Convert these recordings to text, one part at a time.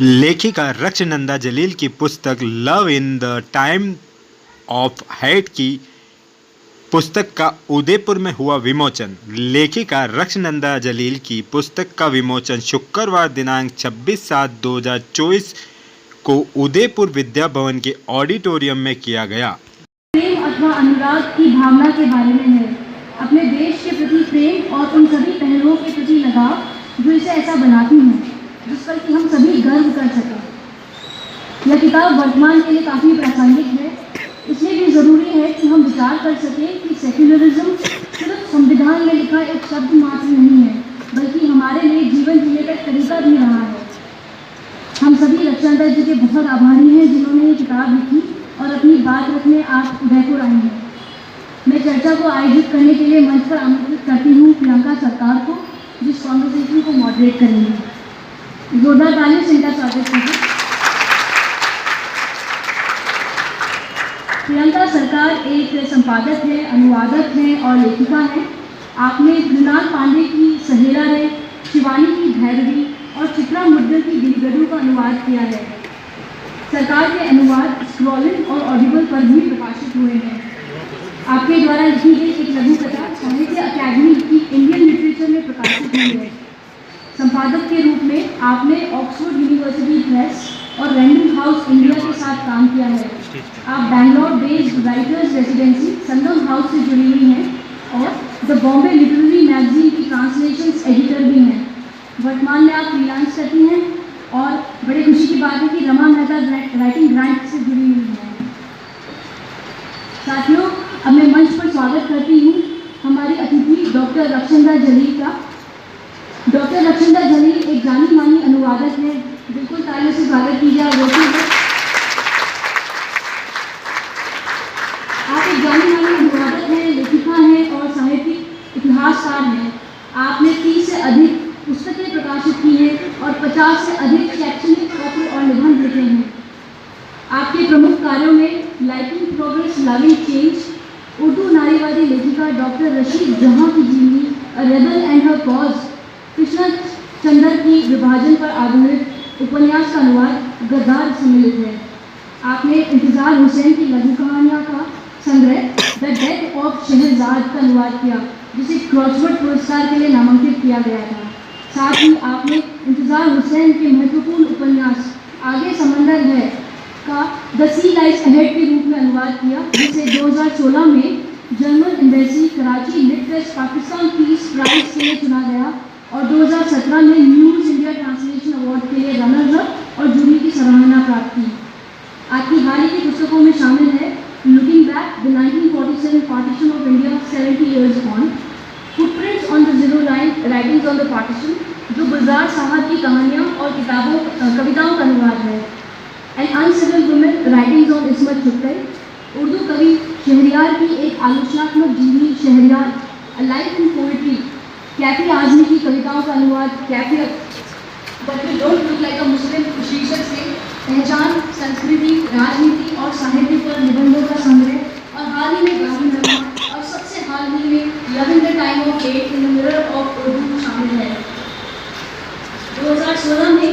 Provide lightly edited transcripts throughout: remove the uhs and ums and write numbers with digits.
लेखिका रक्षनंदा जलील की पुस्तक love in the time of hate की पुस्तक का उदयपुर में हुआ विमोचन। लेखिका रक्षनंदा जलील की पुस्तक का विमोचन शुक्रवार दिनांक 26/7/2024 को उदयपुर विद्या भवन के ऑडिटोरियम में किया गया। प्रेम अथवा अनुराग की भावना के बारे में है, अपने देश के प्रति प्रेम और उन सभी पहलुओं के प्रति लगाव जो इसे ऐसा बनाती हैं जिस पर कि हम सभी गर्व कर सकें। यह किताब वर्तमान के लिए काफ़ी प्रासंगिक है, इसलिए भी ज़रूरी है कि हम विचार कर सकें कि सेक्युलरिज्म सिर्फ संविधान में लिखा एक शब्द मात्र नहीं है, बल्कि हमारे लिए जीवन जीने का तरीका भी रहा है। हम सभी रक्षानंदा जी के बहुत आभारी हैं जिन्होंने ये किताब लिखी और अपनी बात रखने आप उदयपुर आए हैं। मैं चर्चा को आयोजित करने के लिए मंच पर आमंत्रित करती हूँ प्रियंका सरकार को, जिस कॉन्वर्सेशन को मॉडरेट करेंगे। जोरदार तालियों से इनका स्वागत कीजिए। प्रियंका सरकार एक संपादक है, अनुवादक है और लेखिका है। आपने मृणाल पांडे की सहेला रे, शिवानी की भैरवी और चित्रा मुद्दर की गिरगडू का अनुवाद किया है। सरकार के अनुवाद स्क्रॉलिंग और ऑडिबल पर भी प्रकाशित हुए हैं। आपके द्वारा लिखी गई एक लघु कथा साहित्य अकादमी की इंडियन लिटरेचर में प्रकाशित हुई है। संपादक के रूप में आपने ऑक्सफोर्ड यूनिवर्सिटी प्रेस और रैंडम हाउस इंडिया के साथ काम किया है। आप बैंगलोर बेस्ड राइटर्स रेजिडेंसी संगम हाउस से जुड़ी हुई हैं और द बॉम्बे लिटरेरी मैगजीन की ट्रांसलेशंस एडिटर भी हैं। वर्तमान में आप फ्रीलांस करती हैं और बड़ी खुशी की बात है कि रमा मेहता राइटिंग ग्रांट से जुड़ी हुई है। साथियों, अब मैं मंच पर स्वागत करती हूँ हमारी अतिथि डॉक्टर रक्षनंदा जलील का। डॉक्टर रक्षनंदा जलील एक जानी मानी अनुवादक है, बिल्कुल तालियों से स्वागत कीजिए। आप एक जानी मानी अनुवादक हैं, लेखिका हैं और साहित्यिक इतिहासकार हैं। आपने 30 से अधिक पुस्तकें प्रकाशित की हैं और 50 से अधिक शैक्षणिक पत्र और निबंध लिखे हैं। आपके प्रमुख कार्यों में liking progress loving change, Urdu नारीवादी लेखिका डॉक्टर रशीद जहां की जीवनी a rebel and her cause, Krishna Chandar की विभाजन पर आधारित उपन्यास का अनुवाद गद्दार सम्मिलित है। आपने इंतजार हुसैन की लघु कहानियों का संग्रह द डेथ ऑफ शहरजाद का अनुवाद किया, जिसे क्रॉसवर्ड पुरस्कार के लिए नामांकित किया गया था। साथ ही आपने इंतजार हुसैन के महत्वपूर्ण उपन्यास आगे समंदर है का द सी लाइज अहेड के रूप में अनुवाद किया, जिसे 2016 में German embassy Karachi literature Pakistan peace prize के लिए चुना गया और 2017 में न्यूज़ इंडिया ट्रांसलेशन अवार्ड के लिए रनर अप और जूरी की सराहना प्राप्त की। आपकी हाल ही की पुस्तकों में शामिल है looking back the 1947 partition of India 70 years on, footprints on the zero line writings on the partition, जो गुलजार साहब की कहानियाँ और कविताओं का अनुवाद है। And uncivil women writings on Ismat Chughtai, Urdu कवि शहरियार की एक आलोचनात्मक जीवनी Shahryar, a life in poetry, Kaifi Azmi की कविताओं का अनुवाद Kaifi but we don't look like a Muslim शीर्षक से पहचान, संस्कृति, राजनीति और साहित्य पर निबंधों का संग्रह और हाल ही में गांधी नरमा और सबसे हाल ही में love in the time of hate in the mirror of Urdu शामिल है। 2016 में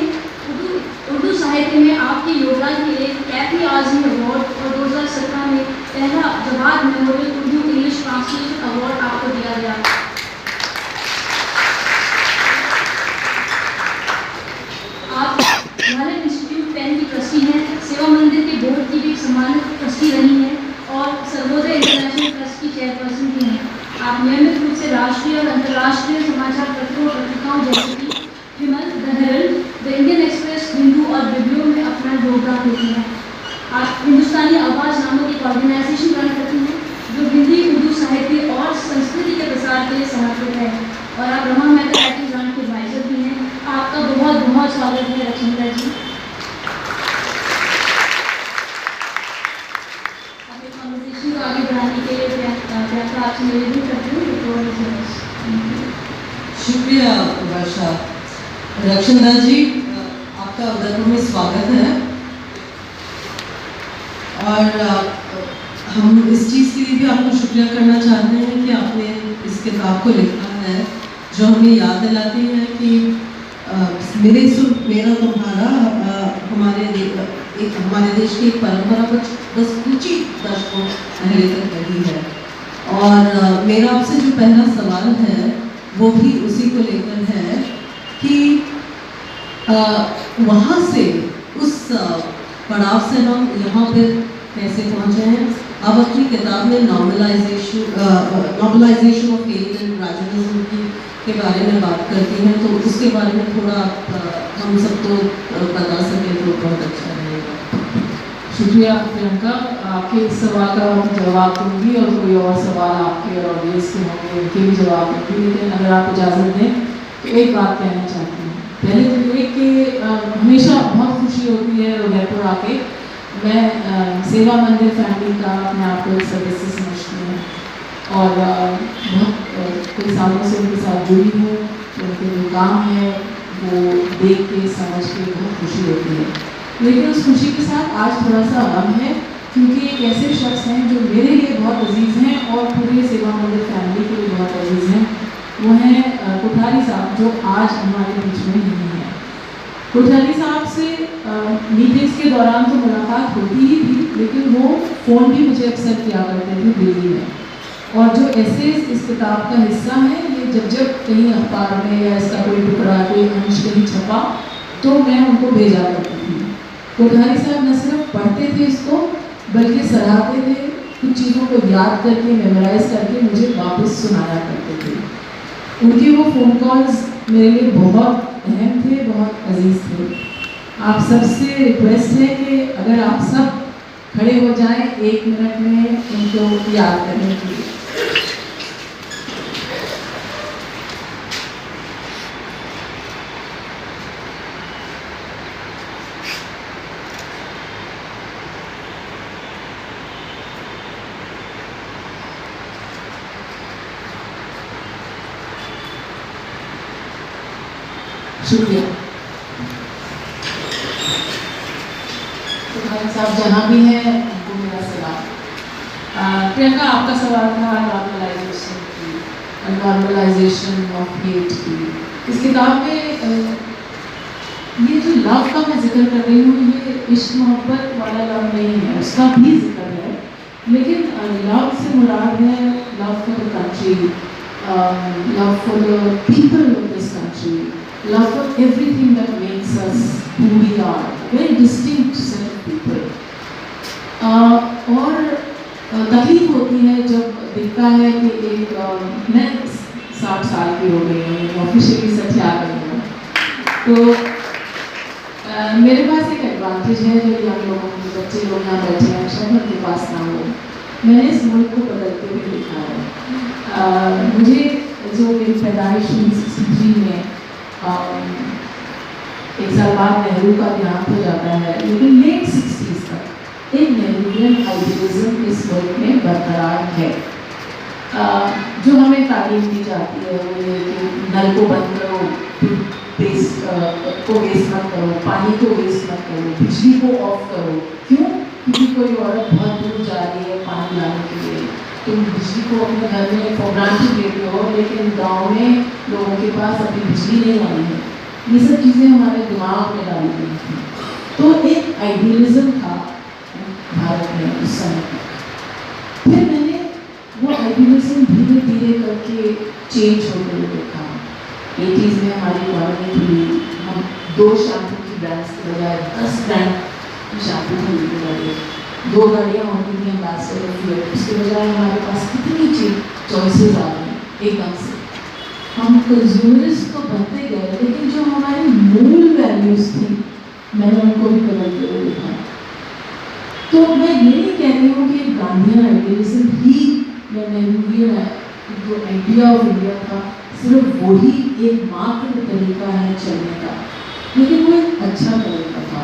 उर्दू साहित्य में आपके योगदान के लिए कैफी आजमी अवार्ड और 2017 में पहला जवाब memorial Urdu English translation award आपको दिया गया। आप भारत इंस्टीट्यूट पेन की ट्रस्टी हैं, सेवा मंदिर के बोर्ड की भी सम्मानित ट्रस्टी रही हैं और सर्वोदय इंटरनेशनल ट्रस्ट की चेयरपर्सन भी हैं। आप नियमित रूप से राष्ट्रीय और अंतर्राष्ट्रीय समाचार पत्रों और पत्रिकाओं जैसे कि Vimal, the Herald, the Indian Express, Hindu और बिब्लियो में अपना योगदान देती हैं। आप हिंदुस्तानी आवाज़ नामक एक ऑर्गेनाइजेशन रन करती हैं जो हिंदी, उर्दू साहित्य और संस्कृति के प्रसार के लिए समर्पित है और आप रमा मेहता राइटिंग ग्रांट के एडवाइजर भी हैं। आपका बहुत बहुत स्वागत है रक्षनंदा जी। अपने कॉन्वर्सेशन को आगे बढ़ाने के लिए आपसे निवेदन करती हूँ। शुक्रिया वर्षा। रक्षनंदा जी, आपका उदयपुर में स्वागत है और हम इस चीज़ के लिए भी आपको शुक्रिया करना चाहते हैं कि आपने इस किताब को लिखा है जो हमें याद दिलाती है कि मेरे सुर मेरा तुम्हारा हमारे देश की एक परंपरा बस कुछ ही दशकों पहले तक रही है। और मेरा आपसे जो पहला सवाल है वो भी उसी को लेकर है कि वहाँ से उस पड़ाव से हम यहाँ पर कैसे पहुँचे हैं। अब अपनी किताब में नॉर्मलाइजेशन ऑफ हेट एंड राजनिज्म के बारे में बात करती हैं, तो उसके बारे में थोड़ा हम सबको बता सकें तो बहुत अच्छा रहेगा। शुक्रिया प्रियंका, आपके इस सवाल का मैं जवाब दूंगी और कोई और सवाल आपके और ऑडियंस के होंगे उनके भी जवाब दूंगी, लेकिन अगर आप इजाज़त दें तो एक बात कहना चाहती हूँ। पहले तो ये कि हमेशा बहुत खुशी होती है उदयपुर आके। मैं सेवा मंदिर फैमिली का अपने आप को एक सदस्य समझती हूँ और बहुत कई सालों से उनके साथ जुड़ी हूँ। उनके जो काम है वो देख के समझ के बहुत खुशी होती है, लेकिन उस खुशी के साथ आज थोड़ा सा गम है, क्योंकि एक ऐसे शख्स हैं जो मेरे लिए बहुत अजीज़ हैं और पूरे सेवा मंदिर फैमिली के लिए बहुत अजीज़ हैं। वो हैं कोठारी साहब, जो आज हमारे बीच में नहीं है। कोठारी साहब से मीटिंग्स के दौरान तो मुलाकात होती ही थी, लेकिन वो फ़ोन भी मुझे अक्सर किया करते थे दिल्ली में। और जो एसेज इस किताब का हिस्सा है, ये जब कहीं अखबार में या इसका कोई टुकड़ा कोई अंश कहीं छपा तो मैं उनको भेजा करती थी। कोठारी साहब न सिर्फ पढ़ते थे इसको, बल्कि सराहते थे, कुछ चीज़ों को याद करके मेमोराइज करके मुझे वापस सुनाया करते थे। उनके वो फ़ोन कॉल्स मेरे लिए बहुत अहम थे, बहुत अजीज़ थे। आप सबसे रिक्वेस्ट है कि अगर आप सब खड़े हो जाएं 1 मिनट में उनको याद करने के लिए। शुक्रिया। तो भाई साहब जहाँ भी हैं उनको मेरा सलाम। प्रियंका, आपका सवाल था नॉर्मलाइजेशन ऑफ हेट की। इस किताब में ये जो लव का मैं जिक्र कर रही हूँ, ये इश्क मोहब्बत वाला लव नहीं है, उसका भी जिक्र है, लेकिन लव से मुराद है love for the country, love for the people of this country, love for everything that makes us who we are, very distinct set of people. और तकलीफ होती है जब दिखता है कि एक मैं 60 साल की हो गई हूँ, ऑफिशियली 60 आ गई हूँ, तो मेरे पास एक एडवांटेज है जो हम लोगों के बच्चे लोग यहाँ बैठे हैं शायद उनके पास ना हो। मैंने इस मुल्क को बदलते हुए देखा है। मुझे जो मेरी पैदाइश हुई 63 में, एक साल बाद नेहरू का देहांत हो जाता है, लेकिन लेट 60s तक एक नेहरूवियन आइडियलिज्म इस मुल्क में बरकरार है। जो हमें तालीम दी जाती है वो ये कि नल को बंद करो, वेस्ट को वेस्ट मत करो, पानी को वेस्ट मत करो, बिजली को ऑफ करो। क्यों? क्योंकि कोई औरत बहुत दूर जा रही है पानी लाने के लिए, तुम बिजली को अपने घर में फॉर ग्रांटेड लेते हो, लेकिन गांव में लोगों के पास अभी बिजली नहीं आई है। ये सब चीज़ें हमारे दिमाग में डाली गई थी। तो एक आइडियलिज्म था भारत में उस समय तक। फिर मैंने वो आइडियलिज्म धीरे धीरे करके चेंज होते हुए देखा। 80s में हमारी गवर्नमेंट हुई, हम 2 शैम्पू की ब्रांड्स के बजाय 10 ब्रांड की शैम्पू खरीदने लगे। 2 गाड़ियाँ होती थी एम्बेसडर फिएट, उसके बजाय हमारे पास कितनी चॉइसेस आ गई एकदम से। हम कंज्यूमर्स तो बनते गए, लेकिन जो हमारी मूल वैल्यूज़ थी मैंने उनको भी बदलते हुए देखा। तो मैं ये नहीं कह रही हूँ कि गांधीयन आइडियलिज्म ही या नेहरूवियन जो आइडिया ऑफ इंडिया था सिर्फ वही एकमात्र तरीका है चलने का, लेकिन वो एक अच्छा तरीका था।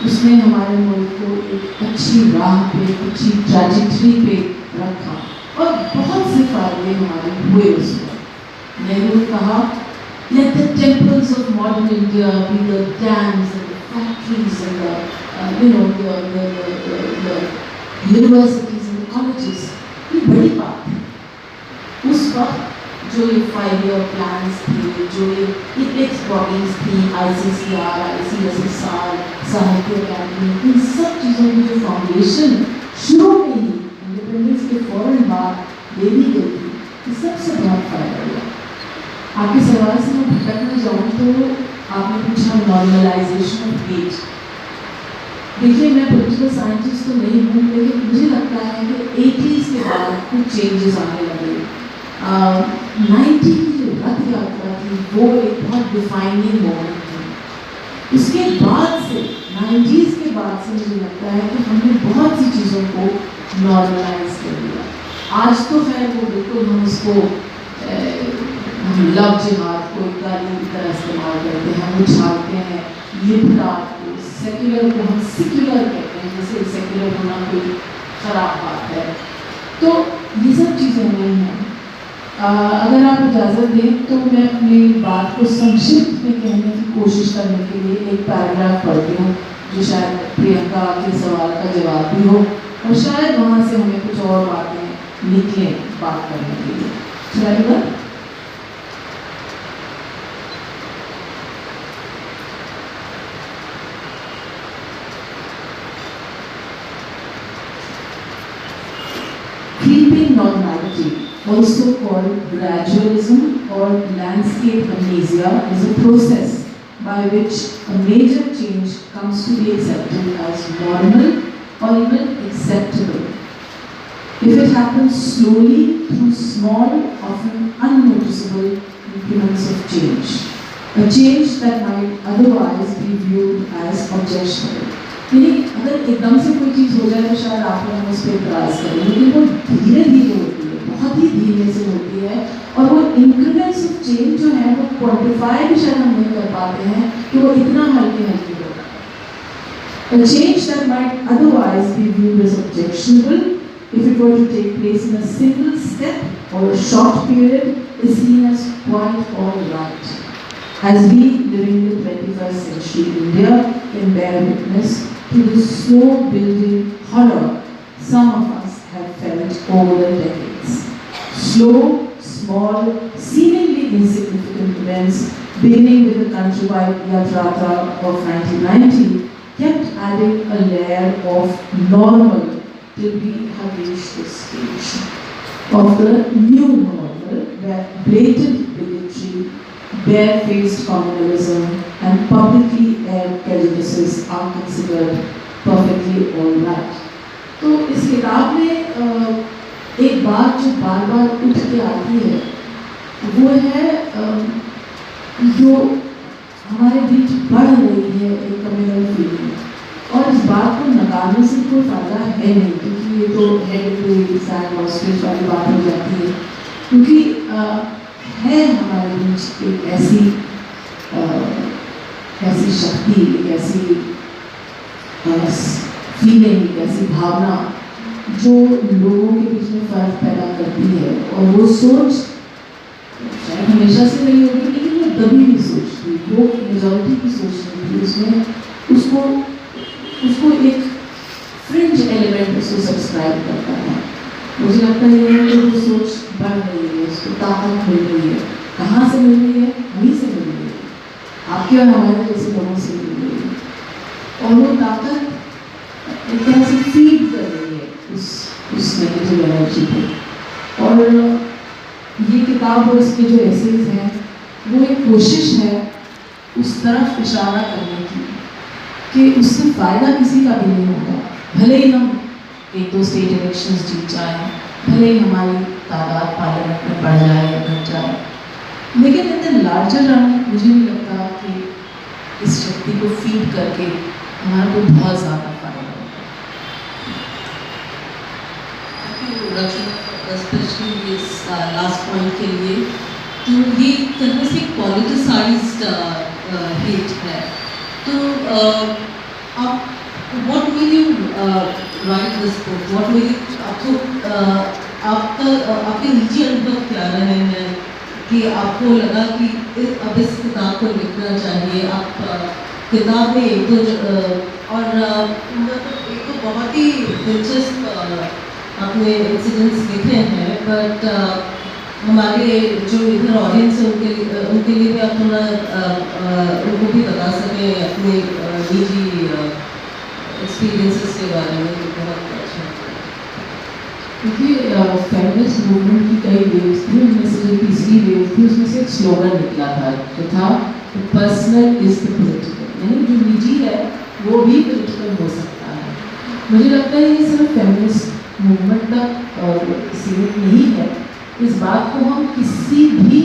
उसने हमारे मुल्क को एक अच्छी राह पे, अच्छी ट्रैजेक्टरी पे रखा और बहुत से फायदे हमारे हुए उसमें। नेहरू ने कहा, let the temples of modern India be the dams and the factories and the universities and the colleges। ये बड़ी बात है। उस वक्त जो ये 5-year plans थे, जो ये एपेक्स बॉडीज थी, ICCR, ICSSR, साहित्य अकादमी, इन सब चीज़ों की जो फाउंडेशन शुरू में ही इंडिपेंडेंस के फौरन बाद दे दी गई थी, इस सबसे बहुत फायदा हुआ। आपके सवाल से मैं भटकना चाहूँ तो आपने पूछा नॉर्मलाइजेशन ऑफ हेट। देखिए, मैं पॉलिटिकल साइंटिस्ट तो नहीं हूँ, लेकिन मुझे लगता है कि 80s के बाद कुछ चेंजेस आने लगे। 90 की जो रथ यात्रा थी वो एक बहुत डिफाइनिंग मोमेंट थी। उसके बाद से 90s के बाद से मुझे लगता है कि हमने बहुत सी चीज़ों को नॉर्मलाइज कर दिया। आज तो खैर वो बिल्कुल हम उसको हम लव जिहाद को एक गाली की तरह इस्तेमाल करते हैं, हम उछालते हैं लिबराट को, सेक्युलर को हम सिक्युलर कहते हैं, जैसे सेक्युलर होना कोई ख़राब बात है। तो ये सब चीज़ें नहीं हैं। अगर आप इजाज़त दें तो मैं अपनी बात को संक्षिप्त में कहने की कोशिश करने के लिए एक पैराग्राफ पढ़ती हूँ, जो शायद प्रियंका के सवाल का जवाब भी हो और शायद वहाँ से हमें कुछ और बातें निकलें बात करने के लिए। चलिएगा। Creeping normality, also called gradualism or landscape amnesia, is a process by which a major change comes to be accepted as normal or even acceptable. If it happens slowly through small, often unnoticeable increments of change, a change that might otherwise be viewed as objectionable. यानी अगर एकदम से कोई चीज़ हो जाए तो शायद आप लोग उस पर इतराज़ करें, लेकिन वो धीरे धीरे होती है, बहुत ही धीरे से होती है, और वो इंक्रीमेंट्स ऑफ चेंज जो है वो क्वांटिफाई भी शायद हम नहीं कर पाते हैं कि वो इतना हल्के हल्के होगा। A change that might otherwise be viewed as objectionable, if it were to take place in a single step or a short period, is seen as quite all right. As we living in the 21st century India can bear witness to the slow building horror some of us have felt over the decades. Slow, small, seemingly insignificant events beginning with the countrywide Yatrata of 1990 kept adding a layer of normal till we have reached this stage of the new normal where blatant bigotry, bare-faced communalism and publicly aired prejudices are considered perfectly all right. तो इस किताब में एक बात जो बार बार उठ के आती है वो है जो हमारे बीच बढ़ रही है एक कम्युनल फीलिंग, और इस बात को नकारने से कोई फायदा है नहीं, क्योंकि ये तो हेड टू सैंड ऑस्ट्रिच वाली बात हो जाती है, क्योंकि है हमारे बीच एक ऐसी शक्ति, एक ऐसी फीलिंग, एक ऐसी भावना जो लोगों के बीच में फर्क पैदा करती है, और वो सोच शायद हमेशा से नहीं होगी, लेकिन वो कभी भी सोच थी, वो मेजॉरिटी की सोच नहीं थी, उसमें उसको एक फ्रिंज एलिमेंट उसको सब्सक्राइब करता है। मुझे लगता है कि वो सोच बढ़ रही है, उसको ताकत मिल रही है। कहाँ से मिल रही है? वहीं से मिल रही है, आपके और हमारे जैसे लोगों से मिल रही है, और वो ताकत एक तरह से फीड कर रही है उस नेगेटिव एनर्जी को। और ये किताब और इसके जो एसेज हैं वो एक कोशिश है उस तरफ इशारा करने की कि उससे फ़ायदा किसी का भी नहीं होगा, भले ही हम 1-2 स्टेट इलेक्शंस जीत जाएँ, भले ही हमारी तादाद पार्लियामेंट में बढ़ जाए या घट जाए, लेकिन इन द लार्जर रन मुझे नहीं लगता कि इस शक्ति को फीड करके हमारा को बहुत ज़्यादा फायदा होगा। स्पेशली इस लास्ट पॉइंट के लिए, तो ये तरह से पॉलिटिसाइज्ड हेट है। तो आप what will you right this book, what will आपको आपके निजी अनुभव क्या रहे हैं कि आपको लगा कि अब इस किताब को लिखना चाहिए? आप किताब में एक तो बहुत ही दिलचस्प अपने इंसिडेंट्स लिखे हैं, बट हमारे जो इधर ऑडियंस है उनके लिए भी आप थोड़ा उनको भी बता सकें अपने निजी एक्सपीरियंसेस के बारे में, ये बहुत अच्छा है। देखिए फेमिनिस्ट मूवमेंट की कई वेव्स थी, उनमें से जो तीसरी वेव थी उसमें से एक स्लोगन निकला था जो था पर्सनल इज द पॉलिटिकल, यानी जो निजी है वो भी पॉलिटिकल हो सकता है। मुझे लगता है ये सिर्फ फेमिनिस्ट मूवमेंट तक सीमित नहीं है, इस बात को हम किसी भी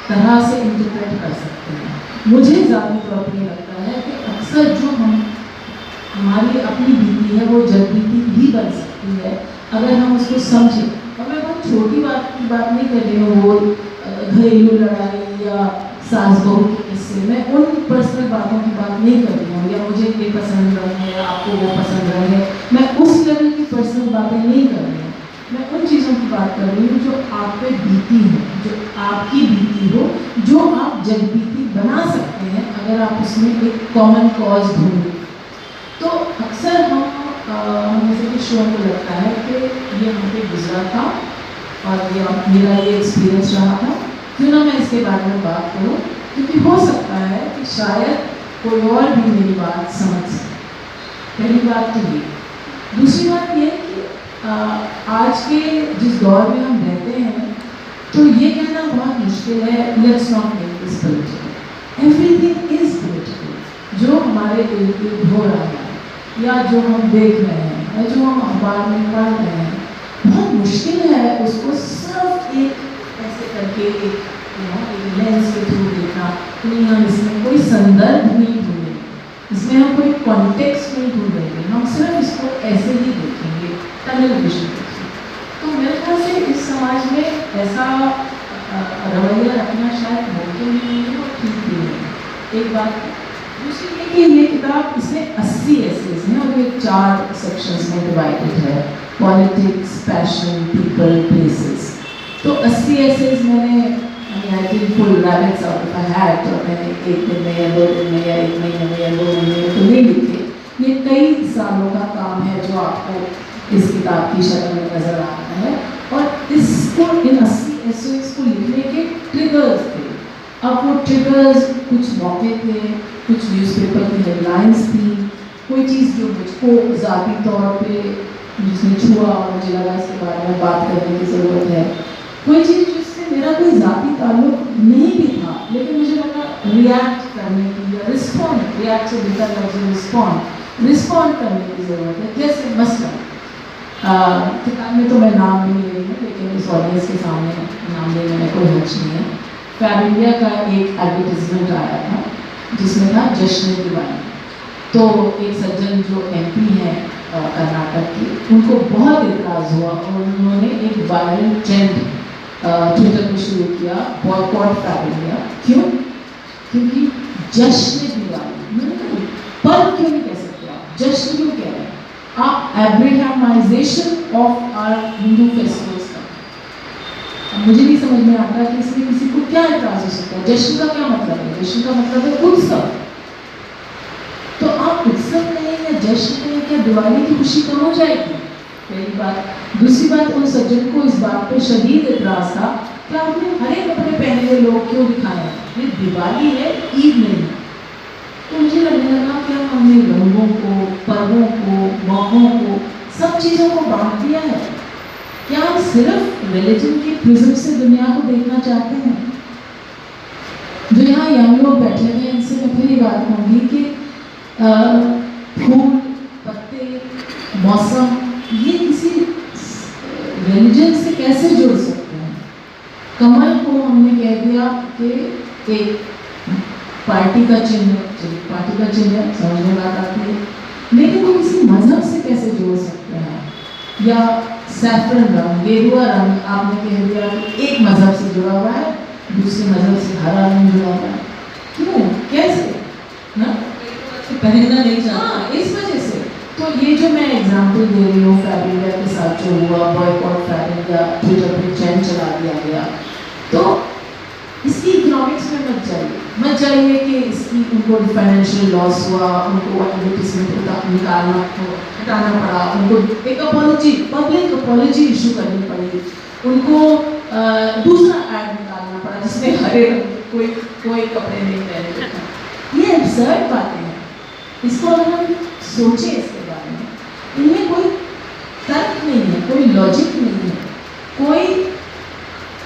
तरह से इंटरप्रेट कर सकते हैं। मुझे ज़्यादा तौर पर ये लगता है कि अक्सर जो हमारी अपनी बीती है वो जग बीती भी बन सकती है अगर हम उसको समझें। और मैं बहुत छोटी बात की बात नहीं कर रही हूँ, वो घरेलू लड़ाई या सास बहू के किस्से, मैं उन पर्सनल बातों की बात नहीं कर रही हूँ, या मुझे ये पसंद रहे है आपको वो पसंद रहे, मैं उस लेवल की पर्सनल बातें नहीं कर रही हूँ। मैं उन चीज़ों की बात कर रही हूँ जो आप पे बीती हो, जो आपकी बीती हो, जो आप जग बीती बना सकते हैं अगर आप उसमें एक कॉमन कॉज ढूंढें। तो अक्सर हमें से कुछ शो को लगता है कि ये हम पे गुजरा था और ये मेरा ये एक्सपीरियंस रहा था, क्यों ना मैं इसके बारे में बात करूं, क्योंकि हो सकता है कि शायद कोई और भी मेरी बात समझ सके। पहली बात तो ये। दूसरी बात ये कि आज के जिस दौर में हम रहते हैं तो ये कहना बहुत मुश्किल है let's not make this political. Everything is political. जो हमारे इर्द गिर्द हो रहा है या जो हम देख रहे हैं या जो हम अखबार में पढ़ रहे हैं, बहुत मुश्किल है उसको सिर्फ एक ऐसे करके एक लेंस के थ्रू देखना। नहीं, हम इसमें कोई संदर्भ नहीं ढूंढेंगे, इसमें हम कोई कॉन्टेक्स्ट नहीं ढूंढेंगे, हम सिर्फ इसको ऐसे ही देखेंगे टनल विजन देखिए। तो मेरे ख्याल से इस समाज में ऐसा रवैया रखना शायद मुमकिन नहीं है और ठीक भी नहीं है। एक बात। दूसरी ये कि ये किताब, इसमें 80 एसेज हैं और ये 4 सेक्शंस में डिवाइडेड है, पॉलिटिक्स, पैशन, पीपल, प्लेसेस। तो 80 एसेज मैंने I think pull rabbits out of a hat, और मैंने एक दिन में या 2 दिन में या 1 महीने में या 2 महीने में तो नहीं लिखे। ये कई सालों का काम है जो आपको इस किताब की शक्ल में नज़र आ रहा है। और इसको इन 80 एसेज को लिखने के ट्रिगर्स थे। अब वो ट्रिगर्स कुछ मौके थे, कुछ न्यूज़पेपर की हेडलाइंस थी, कोई चीज़ जो मुझको ज़ाती तौर पे जिसने छुआ और मुझे लगा इसके बारे में बात करने की ज़रूरत है, कोई चीज़ जिससे मेरा कोई ज़ाती ताल्लुक नहीं भी था लेकिन मुझे लगा रिएक्ट करने की या रिस्पॉन्ड, रिएक्ट से बेहतर लफ्ज़ रिस्पॉन्ड करने की ज़रूरत है। जैसे मसलन किताब में तो मैं नाम नहीं ले रही हूँ लेकिन इस ऑडियंस के सामने नाम लेने में कोई हर्ज नहीं है। फैब इंडिया का एक एडवर्टिजमेंट आया था जिसमें था जश्न दिवाली। तो एक सज्जन जो MP हैं कर्नाटक की, उनको बहुत इतराज़ हुआ और उन्होंने एक वायरल ट्रेंड ट्विटर पर शुरू किया, बॉयकॉट फैब इंडिया। क्यों? क्योंकि जश्न दिवाली पर क्यों नहीं कह सकते आप, जश्न क्यों कह रहे हैं आप? एब्राहमाइजेशन ऑफ आवर हिंदू फेस्टिवल्स का मुझे नहीं समझ में आता कि इसमें किसी को क्या एतराज़ हो सकता है। जश्न का क्या मतलब है? जश्न का मतलब है उत्सव। तो आप उत्सव नहीं या जश्न नहीं, क्या दिवाली की खुशी कम हो जाएगी? पहली बात। दूसरी बात, उन सज्जन को इस बात पर शदीद एतराज़ था कि आपने हरे कपड़े पहने हुए लोग क्यों दिखाए हैं, ये दिवाली है, ईद नहीं। तो मुझे लगने लगा कि हमने रंगों को, पर्वों को, मौक़ों को, सब चीज़ों को बांट दिया है। क्या हम सिर्फ रिलीजन के प्रिज्म से दुनिया को देखना चाहते हैं? जो यहाँ यंग लोग बैठे हुए हैं इनसे मैं फिर ये बात कहूँगी कि फूल, पत्ते, मौसम, ये किसी रिलीजन से कैसे जुड़ सकते हैं? कमल को हमने कह दिया कि एक पार्टी का चिन्ह, पार्टी का चिन्ह समझ में बात आती है, लेकिन वो किसी मजहब से कैसे जोड़ सकते हैं? या सैफरन रंग, गेरुआ रंग आपने कह दिया कि एक मजहब से जुड़ा हुआ है, दूसरे मजहब से हरा रंग जुड़ा हुआ है। क्यों? कैसे? ना पहनना नहीं चाहता। हाँ, इस वजह से। तो ये जो मैं एग्जांपल दे रही हूँ फैब इंडिया के साथ जो हुआ, बॉयकॉट फैब इंडिया, ट्विटर पर ट्रेंड चला दिया गया, तो इसकी इकोनॉमिक्स में मत जाइए कि इसकी उनको फाइनेंशियल लॉस हुआ, उनको एडवर्टीजमेंट हटाना पड़ा, उनको एक अपॉलॉजी, पब्लिक अपॉलॉजी इशू करनी पड़ी, उनको दूसरा ऐड निकालना पड़ा जिसमें हरे रंग कोई कपड़े नहीं पहने थे। ये अब्सर्ड बातें हैं। इसको अगर हम सोचें इसके बारे में, इनमें कोई तर्क नहीं है, कोई लॉजिक नहीं है। कोई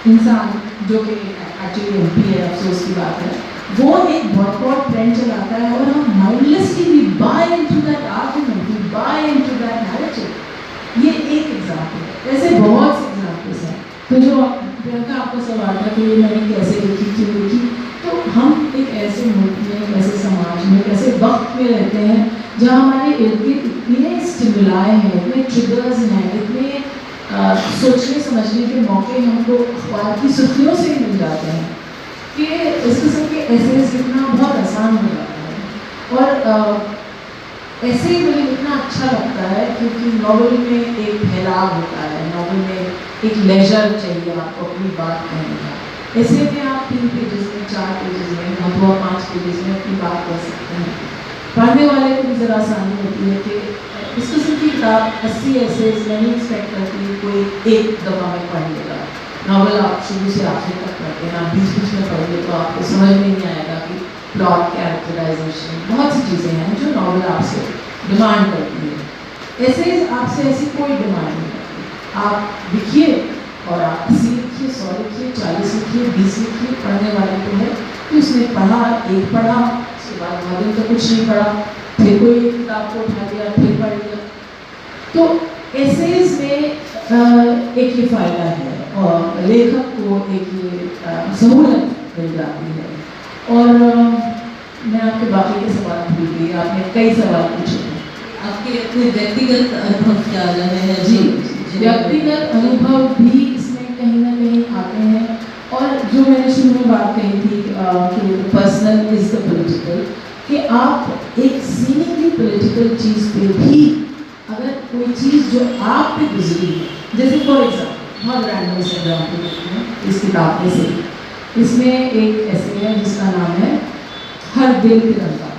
इंसान जो कि एक्चुअली एमपी है, अफसोस की बात है, वो एक बहुत ट्रेंड चलाता है और हम mindlessly we buy into that argument, we buy into that narrative. ये एक एग्जाम्पल है, ऐसे बहुत से एग्जाम्पल्स हैं। तो जो प्रियंका आपका सवाल था कि ये मैंने कैसे लिखी, क्यों लिखी, तो हम एक ऐसे मुल्क में, ऐसे समाज में, ऐसे वक्त में रहते हैं जहाँ हमारे इर्द गिर्द इतने स्टिमुलाई हैं, इतने ट्रिगर्स हैं, इतने सोचने समझने के मौके हमको अखबार की सुर्खियों से मिल जाते हैं कि इस किस्म के ऐसे लिखना बहुत आसान हो जाता है। और ऐसे ही मुझे लिखना अच्छा लगता है क्योंकि नॉवल में एक फैलाव होता है, नॉवल में एक लेजर चाहिए आपको अपनी बात कहने का। ऐसे में आप 3 पेजेस में, 4 पेजेस में, अथवा 5 पेजेस में अपनी बात कर सकते हैं। पढ़ने वाले को भी ज़रा आसानी होती है कि इस किस्म की किताब 80 ऐसे नहीं एक्सपेक्ट करती कोई एक दफ़ा में पढ़ लेगा। नॉवल आप शुरू से आखिर तक पढ़ते हैं, आप बीच में पढ़ेंगे तो आपको समझ में नहीं आएगा कि प्लॉट, कैरेक्टराइजेशन, बहुत सी चीज़ें हैं जो नॉवल आपसे डिमांड करती है। ऐसे आपसे ऐसी कोई डिमांड नहीं करती। आप लिखिए और आप 80 लिखिए, 100 लिखिए, 40 लिखिए, 20 लिखिए। पढ़ने वाले को है कि उसने पढ़ा, एक पढ़ा, उसके बाद बहुत दिन तक कुछ नहीं पढ़ा, फिर कोई एक किताब को उठा दिया, फिर पढ़ लिया। तो एसेज में एक ये फ़ायदा है और लेखक को एक ये सहूलत मिल जाती है। और मैं आपके बाकी के सवाल भूल गई, आपने कई सवाल पूछे थे। आपके अपने व्यक्तिगत अनुभव क्या रहे हैं? जी, व्यक्तिगत अनुभव भी इसमें कहीं ना कहीं आते हैं। और जो मैंने शुरू में बात कही थी कि पर्सनल इज द पॉलिटिकल, कि आप एक सीनियरली पॉलिटिकल चीज़ पे भी अगर कोई चीज़ जो आप पे गुजरी है, जैसे फॉर एग्जाम्पल बहुत रैंडम से एग्जाम्पल देते हैं इस किताब में से, इसमें एक ऐसे है जिसका नाम है हर दिल तिरंगा।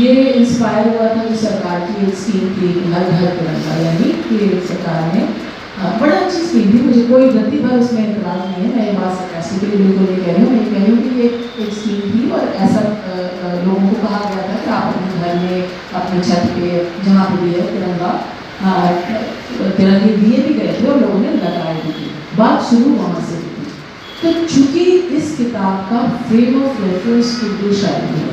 ये इंस्पायर हुआ था जो सरकार की एक स्कीम थी हर घर तिरंगा, यानी कि सरकार ने बड़ा अच्छी स्कीम थी, मुझे कोई गलती भर उसमें इतराज़ नहीं है, मैं ये बात सरकासी के लिए बिल्कुल नहीं कह रही हूँ। मैं कह रही हूँ कि ये एक स्कीम थी और ऐसा लोगों को कहा गया था कि आप अपने घर में, अपनी छत पे, जहाँ पे भी है तिरंगा, तिरंगे दिए भी गए थे और लोगों ने लगाए भी थे। बात शुरू वहाँ से हुई। तो चूँकि इस किताब का फ्रेम ऑफ रेफरेंस उर्दू शायरी है,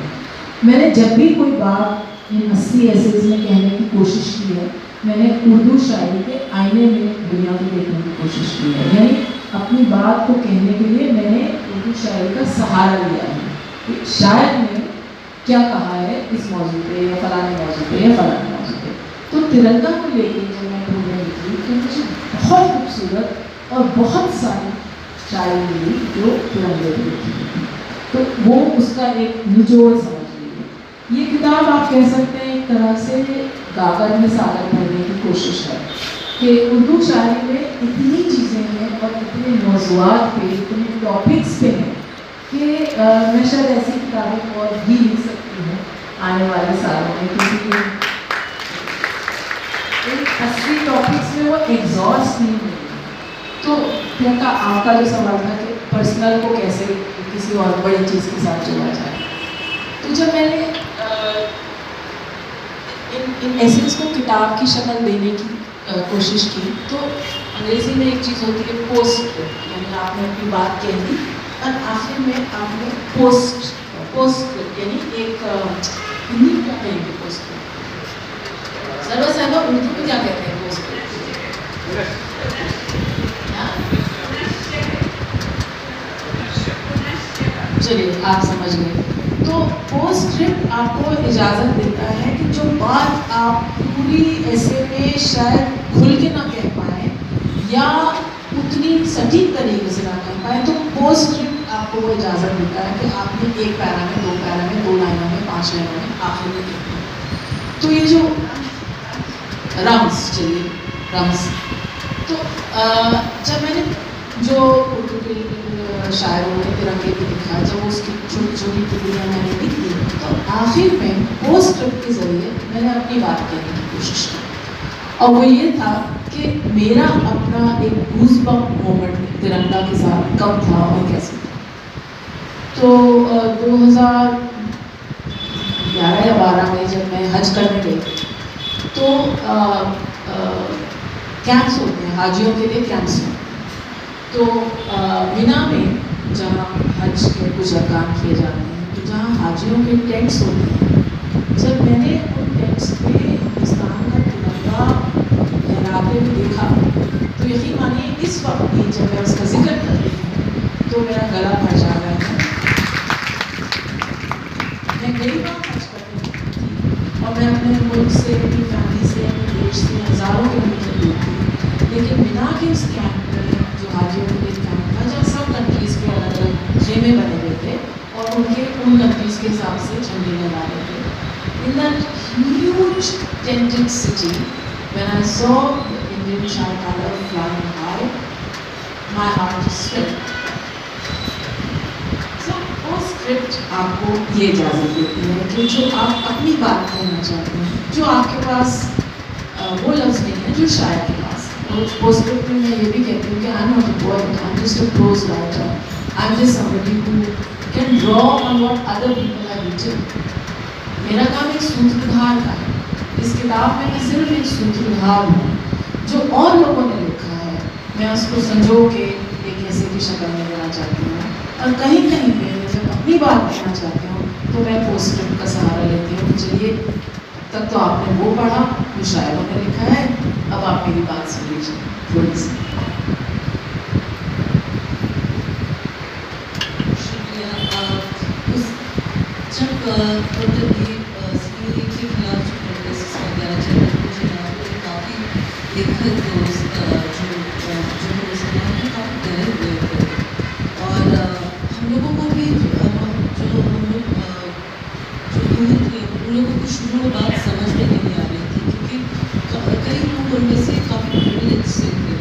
मैंने जब भी कोई बात इन 80 एसेज में कहने की कोशिश की है, मैंने उर्दू शायरी के आईने में दुनिया को देखने की कोशिश की है। यानी अपनी बात को कहने के लिए मैंने उर्दू शायरी का सहारा लिया है कि शायर ने क्या कहा है इस मौजू पे या फलाने मौजू पे या फलाने मौजू पे। तो तिरंगा को लेके जब मैं ढूंढने निकली तो मुझे बहुत खूबसूरत और बहुत सारी शायरी मिली जो तिरंगे पे लिखी थी। तो वो उसका एक निचोड़ समझ लीजिए। ये किताब आप कह सकते हैं एक तरह से गागर में सागर भरने की कोशिश है कि उर्दू शायरी में इतनी चीज़ें हैं और इतने मौज़ूआत पे, इतने टॉपिक्स पे हैं कि मैं शायद ऐसी किताबें और भी लिख सकती हूँ आने वाले सालों में, क्योंकि इन 80 टॉपिक्स में वो एग्जॉस्ट नहीं हुई। तो प्रियंका, आपका जो सवाल था कि पर्सनल को कैसे किसी और बड़ी चीज़ के साथ जोड़ा जाए, तो जब मैंने इन एसेंस को किताब की शक्ल देने की कोशिश की, तो अंग्रेज़ी में एक चीज़ होती है पोस्ट, यानी आपने अपनी बात कह दी और आखिर में आपने पोस्ट यानी एक हिंदी में क्या कहेंगे पोस्ट, सर्वसाधारण उर्दू में क्या कहते हैं पोस्ट? चलिए आप समझ गए। तो पोस्टस्क्रिप्ट आपको इजाज़त देता है कि जो बात आप पूरी ऐसे में शायद खुल के ना कह पाए या उतनी सटीक तरीके से ना कह पाए, तो पोस्टस्क्रिप्ट आपको वो इजाज़त देता है कि आपने एक पैरा में, 2 पैरा में, 2 लाइनों में, 5 लाइनों में आखिर में कहना है। तो ये जो रम्स, चलिए रम्स, तो जब मैंने जो उर्दू के शायरों ने तिरंगे पे लिखा, जब उसकी छोटी छोटी टुकड़ियाँ मैंने लिखी, तो आखिर में पोस्टस्क्रिप्ट के ज़रिए मैंने अपनी बात कहने की कोशिश की और वो ये था कि मेरा अपना एक गूज़बम्प मोमेंट तिरंगा के साथ कब था और कैसे था। तो 11 या 12 में जब मैं हज करने गई तो कैंप्स होते हैं, हाजियों के लिए कैंप्स होते हैं। तो मिना में जहाँ हज के कुछ अरकान किए जाते हैं, तो जहाँ हाजियों के टेंट्स होते हैं, जब मैंने उन टेंट्स पे हिंदुस्तान का तिरंगा लहराते हुए देखा तो यकीन मानिए इस वक्त भी जब मैं उसका जिक्र कर रही हूँ तो मेरा गला भर जा रहा है। मैं कई बार हज करने थी और मैं अपने मुल्क से, अपनी फैमिली से, अपने देश से हज़ारों किलोमीटर दूर थी, लेकिन मिना के उस कैंप में जो हाजियों के लिए कैंप था, जहाँ सब कंट्रीज़ के अलग अलग खेमे बने हुए थे और उनके उन कंट्रीज़ के हिसाब से झंडे लगा रहे थे। In that huge tented city, when I saw the Indian tricolor flying high, my heart slipped. So, वो स्क्रिप्ट आपको ये इजाज़त देती है कि जो आप अपनी बात कहना चाहते हैं, जो आपके पास वो लफ्ज़ नहीं है जो शायर के पास है। और पोस्ट स्क्रिप्ट में मैं ये भी कहती हूँ कि I am not a poet, I am just a prose writer, I am just somebody who can draw on what other people have written. मेरा काम एक सूत्रधार का है। इस किताब में मैं सिर्फ एक सूत्रधार हूँ, जो और लोगों ने लिखा है मैं उसको संजो के एक ऐसे की शक्ल में देना चाहती हूँ। और कहीं कहीं पे जब अपनी बात कहना चाहती हूँ तो मैं पोस्ट स्क्रिप्ट का सहारा लेती हूँ। चलिए, तब तो आपने वो पढ़ा जो शायरों ने लिखा है, अब आप मेरी बात सुन लीजिए थोड़ी सी। और हम लोगों को भी उन लोगों को शुरू में बात समझ में नहीं आ रही थी, क्योंकि कई लोग उनमें से काफ़ी प्रिविलेज से थे।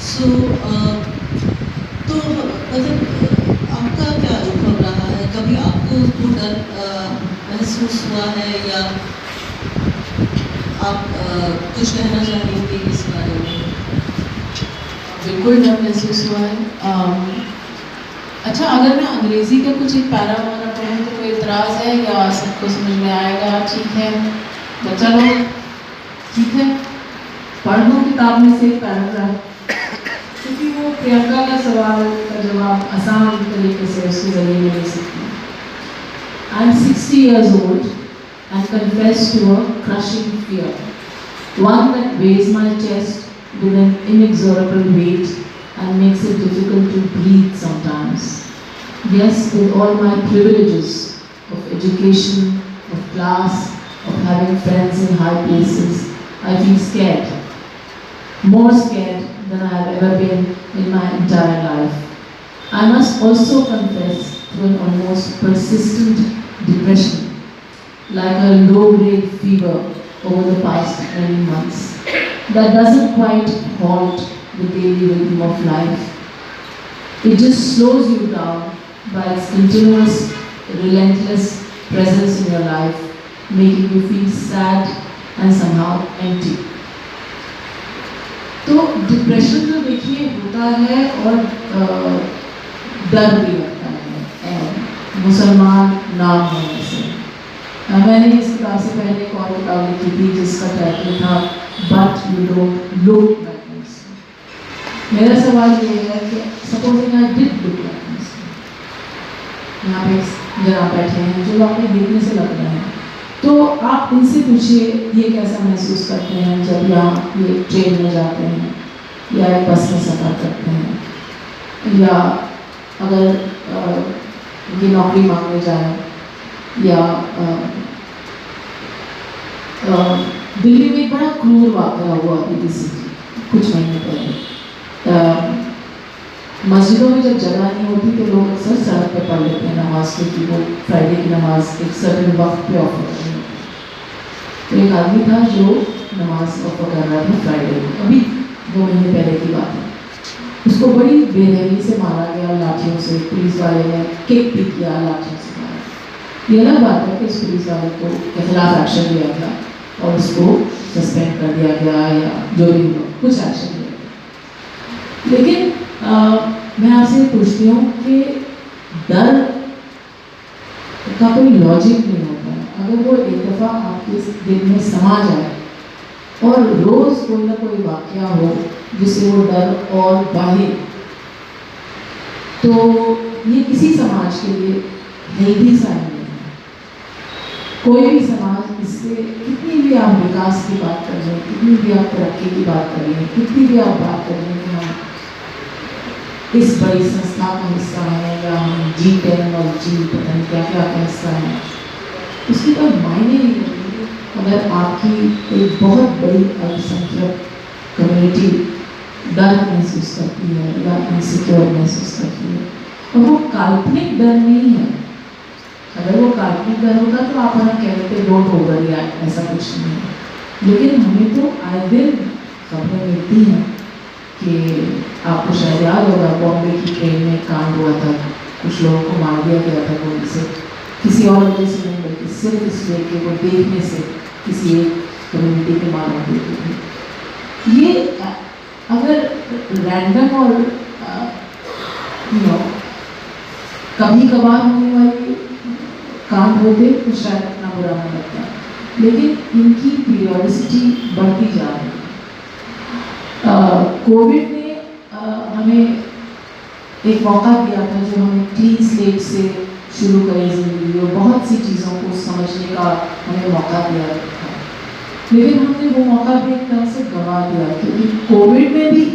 सो तो मतलब आपका क्या अनुभव रहा है? कभी आपको वो डर महसूस हुआ है, या आप कुछ कहना चाहेंगे इस बारे में? बिल्कुल डर महसूस हुआ है। अच्छा, अगर मैं अंग्रेज़ी का कुछ एक पैरा वगैरह पढ़ूँ तो कोई इतराज़ है या सबको समझ में आएगा? ठीक है बच्चा लोग, ठीक है, पढ़ लो किताब में से पैराग्राफ, क्योंकि वो प्रियंका का सवाल का जवाब आसान तरीके से उसके ज़रिए में दे सकती हूँ। I am 60 years old and confess to a crushing fear, one that weighs my chest with an inexorable weight and makes it difficult to breathe sometimes. Yes, with all my privileges of education, of class, of having friends in high places, I feel scared. More scared than I have ever been in my entire life. I must also confess to an almost persistent depression, like a low-grade fever over the past many months, that doesn't quite halt the daily rhythm of life. It just slows you down by its continuous, relentless presence in your life, making you feel sad and somehow empty. तो depression तो देखिए होता है और डर भी लगता है मुसलमान नाम होने से। मैंने इस किताब से पहले एक और किताब लिखी थी जिसका टाइटल था but you don't look like Muslim. मेरा सवाल ये है कि supposing I did look like Muslim, यहाँ पे जरा बैठे हैं जो आपके देखने से लग रहे हैं, तो आप इनसे पूछिए ये कैसा महसूस करते हैं जब यहाँ ये ट्रेन में जाते हैं या एक बस में सफ़र करते हैं, या अगर ये नौकरी मांगने जाए, या दिल्ली में एक बड़ा क्रूर वाक़या हुआ अभी कुछ महीने पहले। मस्जिदों में जब जगह नहीं होती तो लोग अक्सर सड़क पे पढ़ लेते हैं नमाज, क्योंकि वो फ्राइडे की नमाज एक सर्टेन वक्त पे ऑफर कर रही होती है। तो एक आदमी था जो नमाज ऑफर कर रहा था फ्राइडे को, अभी 2 महीने पहले की बात है। उसको बड़ी बेरहमी से मारा गया लाठियों से, पुलिस वाले ने किक भी किया, लाठियों से मारा। ये अलग बात है कि इस पुलिस वाले को के खिलाफ एक्शन लिया गया और उसको सस्पेंड कर दिया गया या जो भी हुआ कुछ एक्शन लिया गया। लेकिन मैं आपसे पूछती हूँ कि डर का कोई लॉजिक नहीं होता है। अगर वो एक दफ़ा आपके दिल में समा जाए और रोज़ कोई ना कोई वाक़या हो जिससे वो डर और बढ़े, तो ये किसी समाज के लिए हेल्दी साइन नहीं है। कोई भी समाज इससे, कितनी भी आप विकास की बात कर लें, कितनी भी आप तरक्की की बात कर लें, कितनी भी आप बात कर लें कि हम इस बड़ी संस्था का हिस्सा है या हम G10 और G पता नहीं क्या क्या का हिस्सा है, उसकी कोई मायने नहीं होती अगर आपकी एक बहुत बड़ी अल्पसंख्यक कम्युनिटी डर महसूस करती है या इनसिक्योर महसूस करती है। और वो काल्पनिक डर नहीं है। अगर वो काल्पनिक डर होता तो आप हमें कह देते डोंट ओवर या ऐसा कुछ नहीं है। लेकिन हमें तो आए दिन खबरें मिलती हैं कि आपको शायद याद होगा बॉम्बे की ट्रेन में कांड हुआ था, कुछ लोगों को मार दिया गया था गोली से, किसी और वजह से नहीं बल्कि सिर्फ इसलिए कि वो देखने से किसी एक कम्युनिटी के मालूम होती थी। ये अगर रैंडम और कभी कभार होने वाले कांड होते तो शायद इतना बुरा नहीं लगता, लेकिन इनकी पीरियोडिसिटी बढ़ती जा रही है। कोविड ने हमें एक मौका दिया था जो हमें क्लीन स्लेट से शुरू करी जिंदगी और बहुत सी चीज़ों को समझने का हमें मौका दिया था, लेकिन हमने वो मौका भी एक तरह से गंवा दिया, क्योंकि कोविड में भी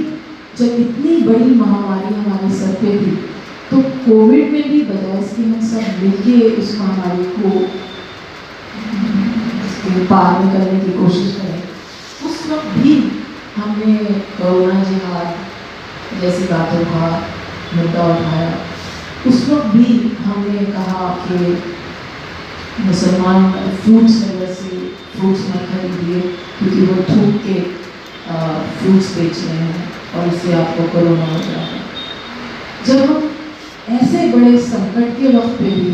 जब इतनी बड़ी महामारी हमारे सर पे थी तो कोविड में भी बजाय इसके हम सब मिलके उस महामारी को पार में करने की कोशिश करें, उस वक्त भी हमने कोरोना जिहाद जैसी बातों का मुद्दा उठाया। उस वक्त भी हमने कहा कि मुसलमान फ्रूट्स सेलर से फ्रूट्स मत खरीदिए क्योंकि वो थूक के फ्रूट्स बेच रहे हैं और इससे आपको कोरोना हो जाएगा। जब हम ऐसे बड़े संकट के वक्त पे भी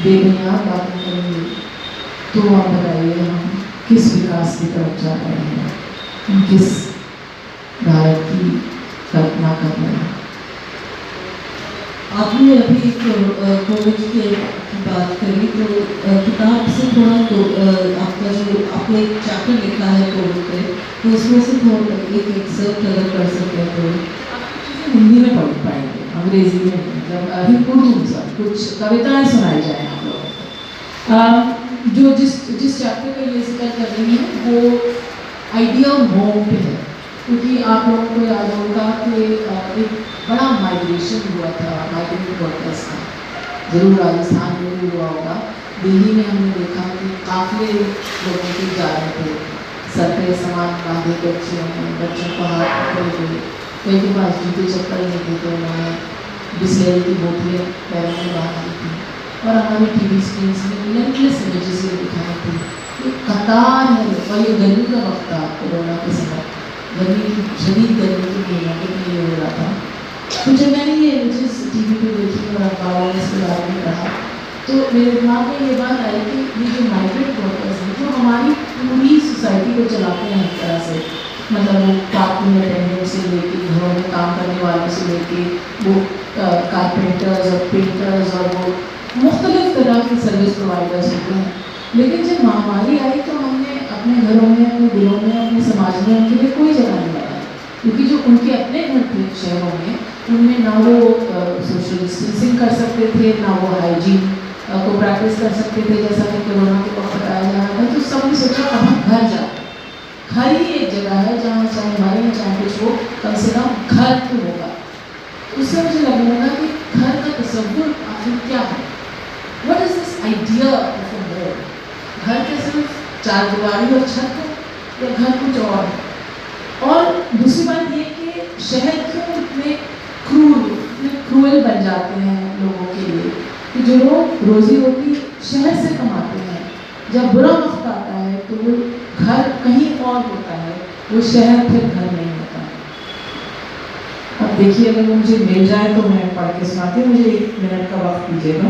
बेबुनियाद बातें करेंगे तो आप बताइए हम किस विकास की तरफ जा रहे हैं, हम किस भारत की कल्पना कर रहे हैं। आपने अभी कोविड की बात करी तो किताब से थोड़ा तो आपका जो आपने एक चैप्टर लिखा है कोविड पे, तो उसमें से थोड़ा एक एक्सर्प्ट अगर कर सकते हैं तो हिंदी में पढ़ पाएंगे, अंग्रेजी में मतलब अभी उर्दू सर कुछ कविताएं सुनाई जाए आप लोगों को। जो जिस चैप्टर का ये जिक्र कर रही हैं वो आइडिया ऑफ होम पे है, क्योंकि आप लोगों को याद होगा कि एक बड़ा माइग्रेशन हुआ था माइग्रेंट वर्कर्स का, जरूर राजस्थान में भी हुआ होगा। दिल्ली में हमने देखा कि काफ़ी लोगों के जा रहे थे, सर पे सामान बांधे बच्चों को हाथ पकड़े हुए, कई के पास जूते चप्पल नहीं थे तो उन्होंने बिस्लेरी की बोतलें पैरों में बांध दी थी। और हमारी टीवी स्क्रीन में इमेजेस ये दिखाई थी, एक कतार है। और ये गर्मी का वक्त था, कोरोना के समय गर्मी की शदीद गर्मी के महीनों में ये हो रहा था। तो जब मैंने ये इमेजेस टीवी पे देखी और अखबारों में इसके बारे में पढ़ा तो मेरे दिमाग में ये बात आई कि ये जो माइग्रेंट वर्कर्स हैं जो हमारी पूरी सोसाइटी को चलाते हैं एक तरह से, मतलब वो पार्किंग अटेंडेंट से लेके घरों में काम करने वालों से लेके वो कारपेंटर्स और पेंटर्स और वो मुख्तलिफ तरह के सर्विस प्रोवाइडर्स होते हैं। लेकिन जब महामारी आई तो हमने अपने घरों में, अपने दिलों में, अपने समाज में उनके लिए कोई जगह नहीं लगाई, क्योंकि जो उनके अपने घर थे शहरों में उनमें ना वो सोशल डिस्टेंसिंग कर सकते थे, ना वो हाइजीन को प्रैक्टिस कर सकते थे जैसा कि कोरोना के वक्त बताया जा रहा था। तो सबने सोचा अब हम घर जाते, घर ही एक जगह है जहाँ चाहे मरे चाहे कुछ हो कम से कम घर तो होगा। उससे मुझे लगने लगा कि घर का तस्वुर आखिर क्या है, what is this idea of a home. घर के सिर्फ चार दीवारी और छत हो या घर कुछ और है। और दूसरी बात ये कि शहर क्यों इतने क्रूएल बन जाते हैं लोगों के लिए कि जो लोग रोजी रोटी शहर से कमाते हैं, जब बुरा वक्त आता है तो वो घर कहीं और होता है, वो शहर फिर घर नहीं होता है। अब देखिए अगर वो मुझे मिल जाए तो मैं पढ़ के सुनाती हूँ, मुझे 1 मिनट का वक्त दीजिएगा।